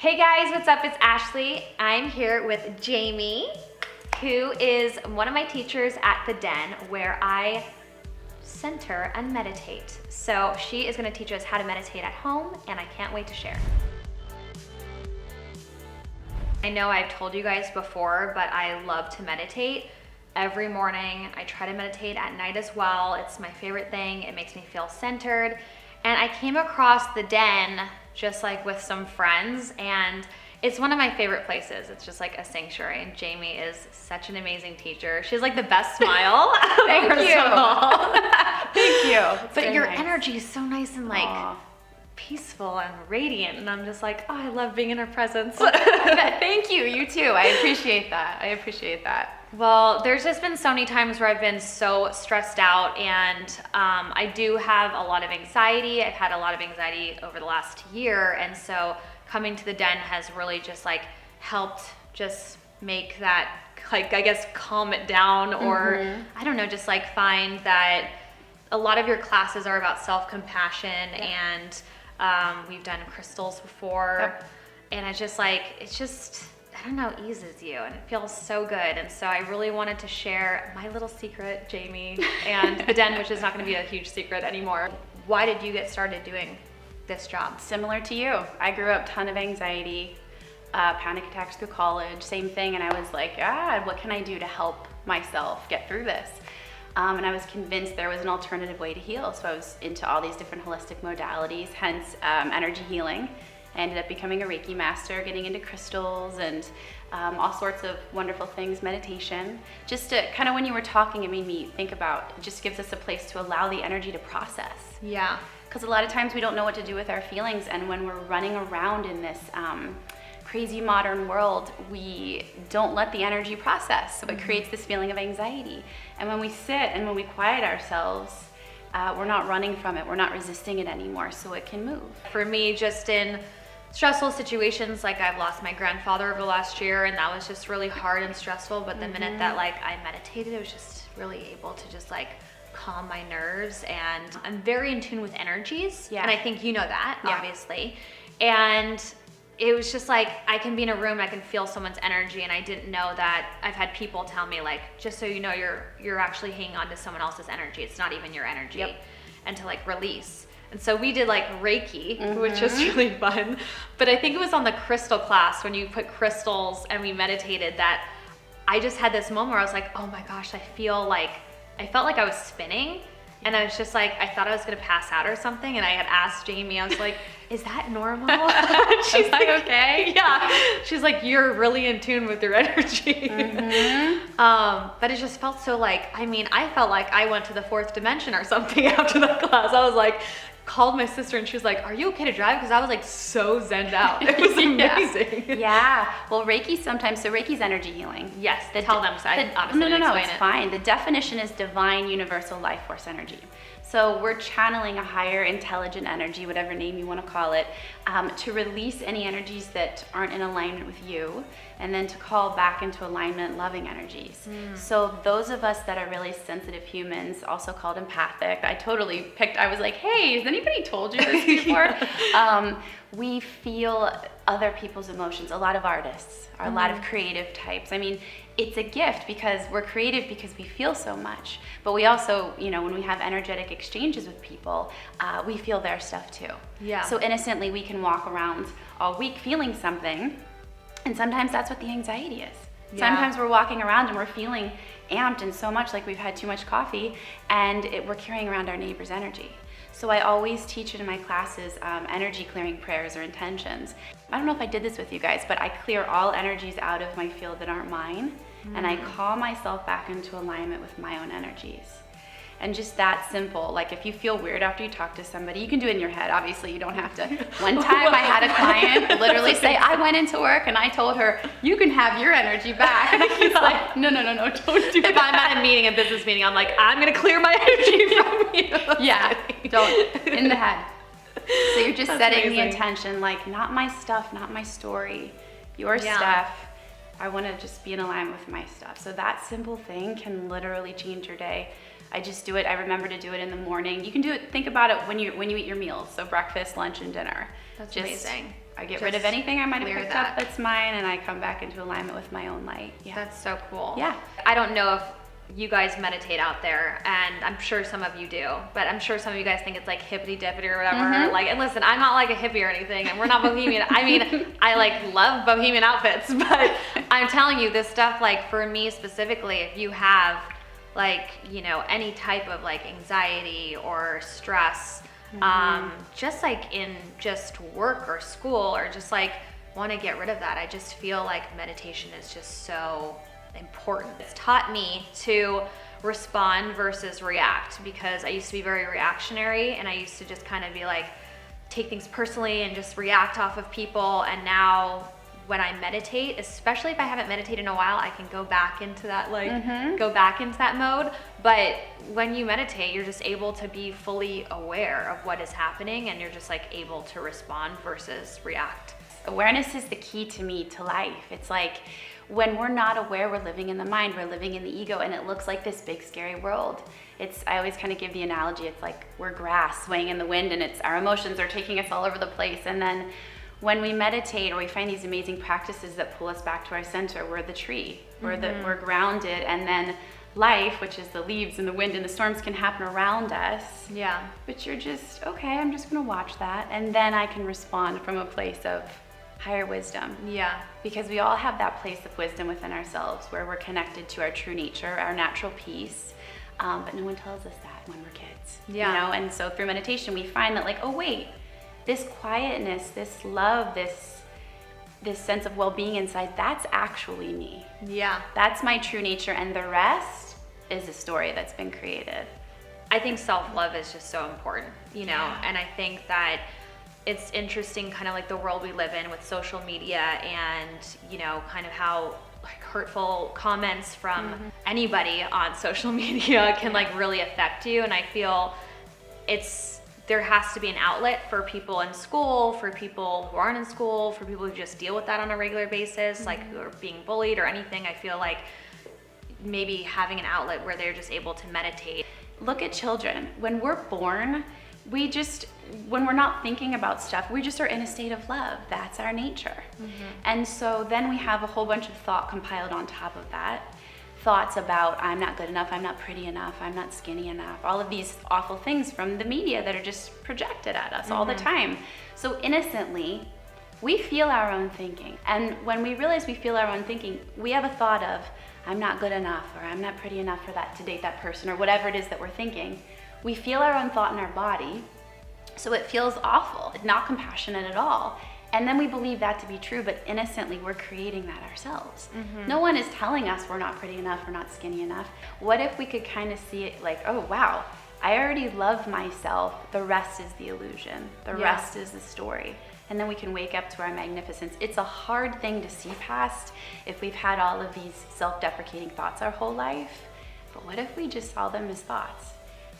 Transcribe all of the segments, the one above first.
Hey guys, what's up? It's Ashley. I'm here with Jamie, who is one of my teachers at the Den, where I center and meditate. So she is going to teach us how to meditate at home, and I can't wait to share. I know I've told you guys before, but I love to meditate every morning. I try to meditate at night as well. It's my favorite thing. It makes me feel centered. And I came across the Den just like with some friends, and it's one of my favorite places. It's just like a sanctuary, and Jamie is such an amazing teacher. She has like the best smile. Thank you. Thank you. But your energy is so nice and like peaceful and radiant, and I'm just like, oh, I love being in her presence. Thank you. You too. I appreciate that. Well, there's just been so many times where I've been so stressed out, and I do have a lot of anxiety. I've had a lot of anxiety over the last year, and so coming to the Den has really just like helped just make that, like, I guess, calm it down, or I don't know, just like find that a lot of your classes are about self-compassion, and we've done crystals before, and it's just like, I don't know, eases you, and it feels so good. And so I really wanted to share my little secret, Jamie, and the Den, which is not going to be a huge secret anymore. Why did you get started doing this job? Similar to you. I grew up ton of anxiety, panic attacks through college, same thing. And I was like, what can I do to help myself get through this? And I was convinced there was an alternative way to heal. So I was into all these different holistic modalities, hence energy healing. I ended up becoming a Reiki master, getting into crystals and all sorts of wonderful things, meditation. Just to kind of, when you were talking, it made me think about, it just gives us a place to allow the energy to process. Yeah. Because a lot of times we don't know what to do with our feelings, and when we're running around in this crazy modern world, we don't let the energy process. So it creates this feeling of anxiety. And when we sit and when we quiet ourselves, we're not running from it, we're not resisting it anymore, so it can move. For me, just in stressful situations, like I've lost my grandfather over the last year, and that was just really hard and stressful, but the minute that like I meditated, I was just really able to just like calm my nerves, and I'm very in tune with energies, and I think you know that, obviously, and it was just like, I can be in a room, I can feel someone's energy, and I didn't know that. I've had people tell me, like, just so you know, you're actually hanging on to someone else's energy, it's not even your energy, and to like release. And so we did like Reiki, which was really fun. But I think it was on the crystal class when you put crystals and we meditated, that I just had this moment where I was like, oh my gosh, I felt like I was spinning. And I was just like, I thought I was gonna pass out or something. And I had asked Jamie, I was like, is that normal? She's like, okay. Yeah. She's like, you're really in tune with your energy. But it just felt so like, I felt like I went to the fourth dimension or something after that class. I was like, called my sister and she was like, are you okay to drive? Because I was like so zenned out. It was amazing. Yeah. Well, Reiki sometimes, so Reiki's energy healing. Yes, tell them, so I obviously No, it's fine. The definition is divine universal life force energy. So we're channeling a higher intelligent energy, whatever name you want to call it, to release any energies that aren't in alignment with you, and then to call back into alignment loving energies. So those of us that are really sensitive humans, also called empathic, I was like, hey, has anybody told you this before? We feel other people's emotions. A lot of artists, a lot of creative types. It's a gift because we're creative because we feel so much. But we also, when we have energetic exchanges with people, we feel their stuff too. Yeah. So innocently, we can walk around all week feeling something, and sometimes that's what the anxiety is. Yeah. Sometimes we're walking around and we're feeling amped and so much like we've had too much coffee, and we're carrying around our neighbor's energy. So I always teach it in my classes, energy clearing prayers or intentions. I don't know if I did this with you guys, but I clear all energies out of my field that aren't mine, and I call myself back into alignment with my own energies. And just that simple. Like, if you feel weird after you talk to somebody, you can do it in your head. Obviously, you don't have to. One time I had a client literally say, I went into work and I told her, you can have your energy back. And I was like, no, don't do that. If I'm at a business meeting, I'm like, I'm gonna clear my energy from you. Yeah, don't, in the head. So you're just setting amazing. the intention, like, not my stuff, not my story, your stuff. I want to just be in alignment with my stuff. So that simple thing can literally change your day. I just do it. I remember to do it in the morning. You can do it. Think about it when you eat your meals. So breakfast, lunch, and dinner. That's amazing. I get Just rid of anything I might have clear picked that. up that's mine, and I come back into alignment with my own light. Yeah. That's so cool. Yeah. I don't know if you guys meditate out there, and I'm sure some of you do, but I'm sure some of you guys think it's like hippity dippity or whatever. Like, and listen, I'm not like a hippie or anything, and we're not bohemian. I mean, I like love bohemian outfits, but I'm telling you, this stuff, like for me specifically, if you have like, you know, any type of like anxiety or stress, just like in just work or school, or just like want to get rid of that, I just feel like meditation is just so important. It's taught me to respond versus react, because I used to be very reactionary, and I used to just kind of be like, take things personally and just react off of people. And now when I meditate, especially if I haven't meditated in a while, I can go back into that, like go back into that mode. But when you meditate, you're just able to be fully aware of what is happening, and you're just like able to respond versus react. Awareness is the key to me to life. It's like, when we're not aware, we're living in the mind, we're living in the ego, and it looks like this big scary world. I always kind of give the analogy, it's like we're grass swaying in the wind, and our emotions are taking us all over the place. And then when we meditate, or we find these amazing practices that pull us back to our center, we're the tree, we're grounded, and then life, which is the leaves and the wind and the storms, can happen around us. Yeah. But you're just, okay, I'm just gonna watch that, and then I can respond from a place of higher wisdom. Yeah. Because we all have that place of wisdom within ourselves where we're connected to our true nature, our natural peace. But no one tells us that when we're kids. Yeah. You know? And so through meditation, we find that, like, oh wait, this quietness, this love, this sense of well-being inside, that's actually me. Yeah. That's my true nature, and the rest is a story that's been created. I think self-love is just so important, you know, and I think that it's interesting kind of like the world we live in with social media, and, you know, kind of how like hurtful comments from anybody on social media can like really affect you. And I feel there has to be an outlet for people in school, for people who aren't in school, for people who just deal with that on a regular basis, like who are being bullied or anything. I feel like maybe having an outlet where they're just able to meditate. Look at children. When we're born, when we're not thinking about stuff, we just are in a state of love. That's our nature. And so then we have a whole bunch of thought compiled on top of that. Thoughts about, I'm not good enough, I'm not pretty enough, I'm not skinny enough. All of these awful things from the media that are just projected at us all the time. So innocently, we feel our own thinking. And when we realize we feel our own thinking, we have a thought of, I'm not good enough, or I'm not pretty enough for that to date that person, or whatever it is that we're thinking. We feel our own thought in our body, so it feels awful, not compassionate at all. And then we believe that to be true, but innocently we're creating that ourselves. No one is telling us we're not pretty enough, we're not skinny enough. What if we could kind of see it like, oh wow, I already love myself, the rest is the illusion, the rest is the story. And then we can wake up to our magnificence. It's a hard thing to see past if we've had all of these self-deprecating thoughts our whole life. But what if we just saw them as thoughts?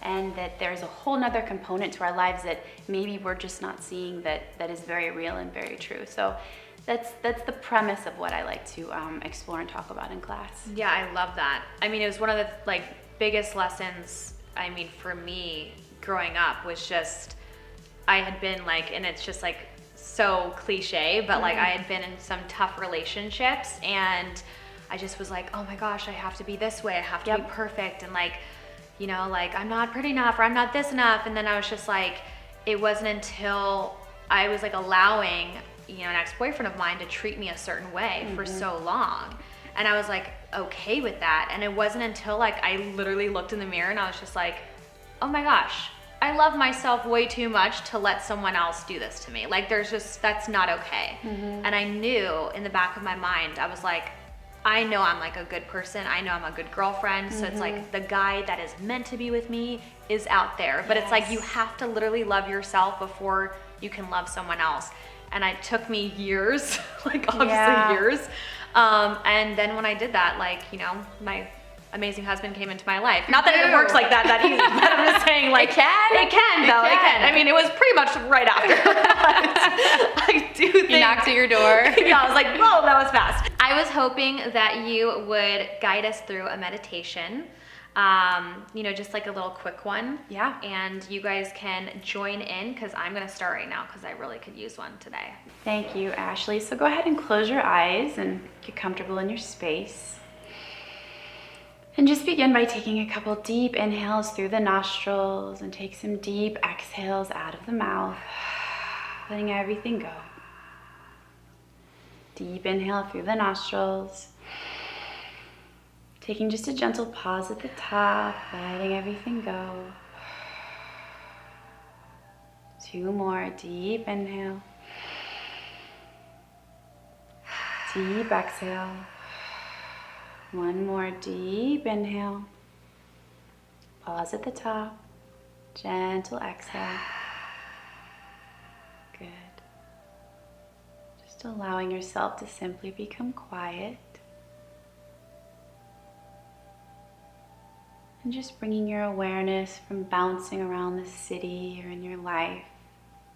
And that there's a whole nother component to our lives that maybe we're just not seeing that is very real and very true. So that's the premise of what I like to explore and talk about in class. Yeah, I love that. I mean, it was one of the like biggest lessons, I mean, for me growing up was just, I had been like, and it's just like so cliche, but like I had been in some tough relationships, and I just was like, oh my gosh, I have to be this way, I have to be perfect, and like, you know, like I'm not pretty enough, or I'm not this enough. And then I was just like, it wasn't until I was like allowing, you know, an ex-boyfriend of mine to treat me a certain way for so long, and I was like okay with that. And it wasn't until like I literally looked in the mirror and I was just like, oh my gosh, I love myself way too much to let someone else do this to me. Like that's not okay. And I knew in the back of my mind, I was like, I know I'm like a good person. I know I'm a good girlfriend. So it's like the guy that is meant to be with me is out there. But it's like you have to literally love yourself before you can love someone else. And it took me years, like obviously years. And then when I did that, like, you know, my amazing husband came into my life. Not that it works like that easy, but I'm just saying like it can. I mean, it was pretty much right after. I do think he knocked at your door. Yeah, I was like, whoa, that was fast. I was hoping that you would guide us through a meditation Just like a little quick one. Yeah. And you guys can join in because I'm going to start right now because I really could use one today. Thank you, Ashley. So go ahead and close your eyes and get comfortable in your space. And just begin by taking a couple deep inhales through the nostrils and take some deep exhales out of the mouth, letting everything go. Deep inhale through the nostrils. Taking just a gentle pause at the top, letting everything go. 2 more, deep inhale. Deep exhale. 1 more, deep inhale. Pause at the top, gentle exhale. Good. Just allowing yourself to simply become quiet. And just bringing your awareness from bouncing around the city or in your life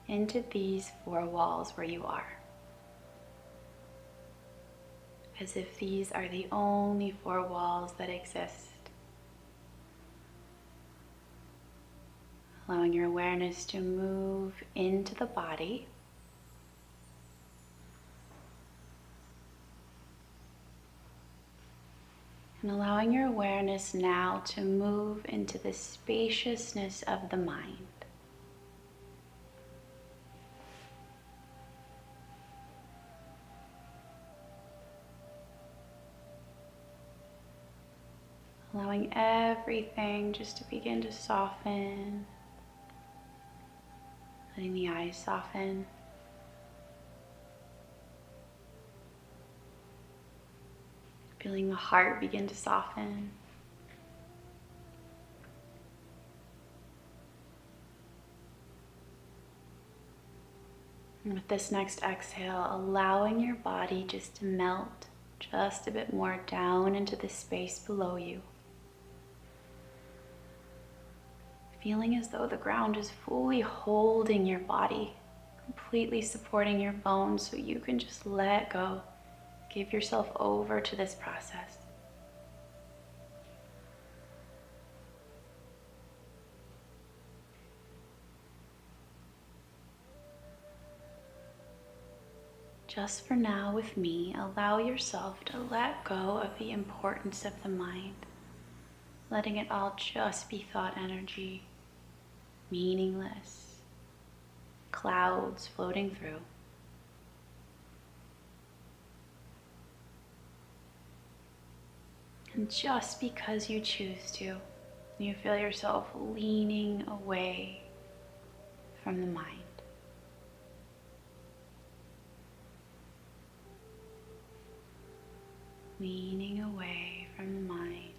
into these 4 walls where you are. As if these are the only 4 walls that exist. Allowing your awareness to move into the body. And allowing your awareness now to move into the spaciousness of the mind. Allowing everything just to begin to soften. Letting the eyes soften. Feeling the heart begin to soften. And with this next exhale, allowing your body just to melt just a bit more down into the space below you. Feeling as though the ground is fully holding your body, completely supporting your bones so you can just let go. Give yourself over to this process. Just for now with me, allow yourself to let go of the importance of the mind, letting it all just be thought energy, meaningless, clouds floating through. And just because you choose to, you feel yourself leaning away from the mind. Leaning away from the mind.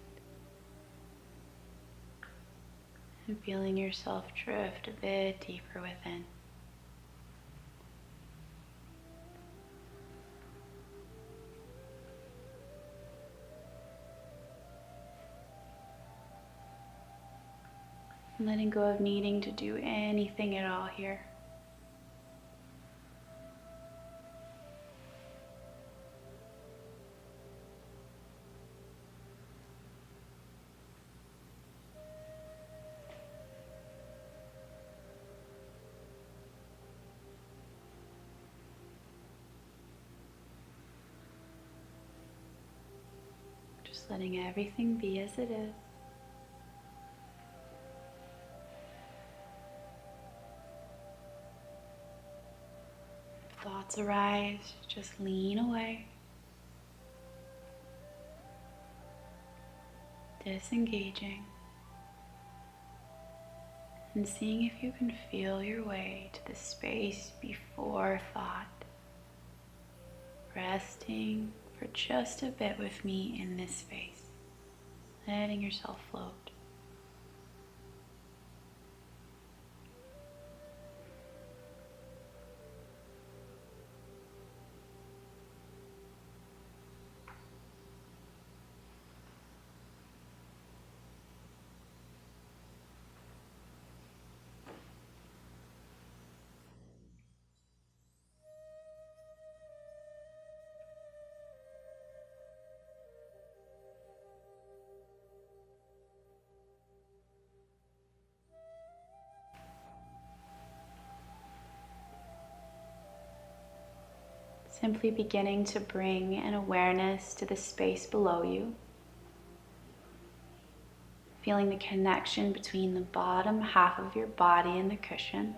And feeling yourself drift a bit deeper within. Letting go of needing to do anything at all here. Just letting everything be as it is. Thoughts arise, just lean away. Disengaging. And seeing if you can feel your way to the space before thought. Resting for just a bit with me in this space. Letting yourself float. Simply beginning to bring an awareness to the space below you. Feeling the connection between the bottom half of your body and the cushion.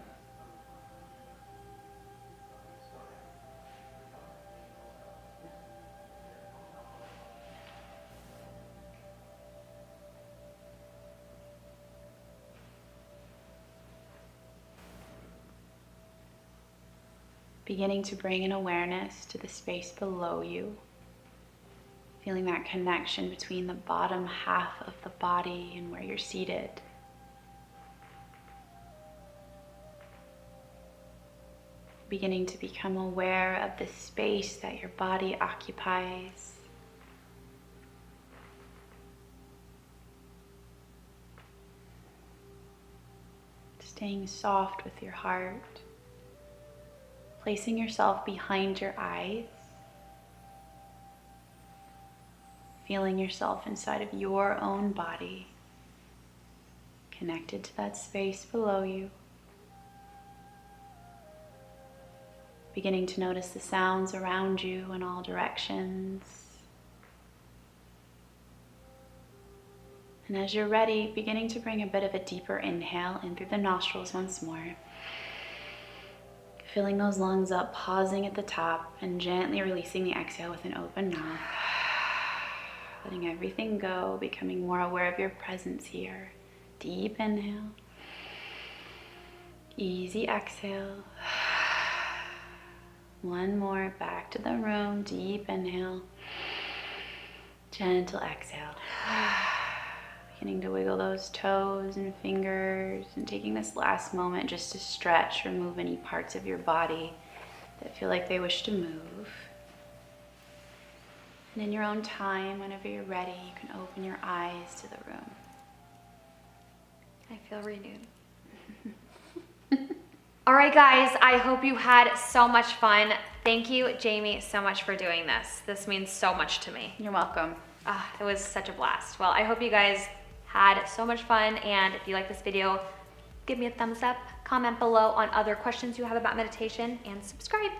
Beginning to bring an awareness to the space below you. Feeling that connection between the bottom half of the body and where you're seated. Beginning to become aware of the space that your body occupies. Staying soft with your heart. Placing yourself behind your eyes. Feeling yourself inside of your own body, connected to that space below you. Beginning to notice the sounds around you in all directions. And as you're ready, beginning to bring a bit of a deeper inhale in through the nostrils once more. Filling those lungs up, pausing at the top, and gently releasing the exhale with an open mouth. Letting everything go, becoming more aware of your presence here. Deep inhale. Easy exhale. One more, back to the room. Deep inhale. Gentle exhale. Beginning to wiggle those toes and fingers and taking this last moment just to stretch or move any parts of your body that feel like they wish to move. And in your own time, whenever you're ready, you can open your eyes to the room. I feel renewed. All right, guys, I hope you had so much fun. Thank you, Jamie, so much for doing this. This means so much to me. You're welcome. It was such a blast. Well, I hope you guys had so much fun, and if you like this video, give me a thumbs up, comment below on other questions you have about meditation, and subscribe.